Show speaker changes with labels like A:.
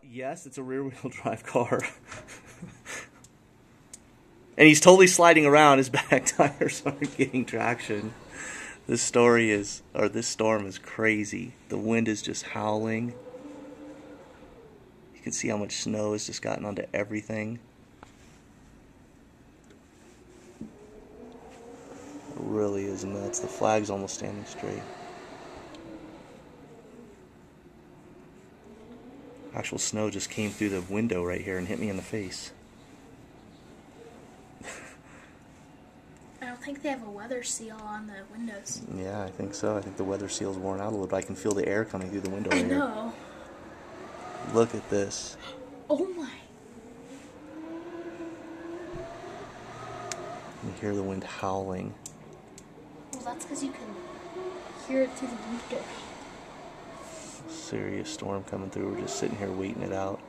A: Yes, it's a rear-wheel drive car. And he's totally sliding around. His back tires aren't getting traction. This storm is crazy. The wind is just howling. You can see how much snow has just gotten onto everything. It really is nuts. The flag's almost standing straight. Actual snow just came through the window right here and hit me in the face.
B: I don't think they have a weather seal on the windows.
A: Yeah, I think so. I think the weather seal's worn out a little bit. I can feel the air coming through the window right
B: I know.
A: Here. Look at this.
B: Oh my.
A: You hear the wind howling.
B: Well, that's because you can hear it through the window.
A: Serious storm coming through. We're just sitting here waiting it out.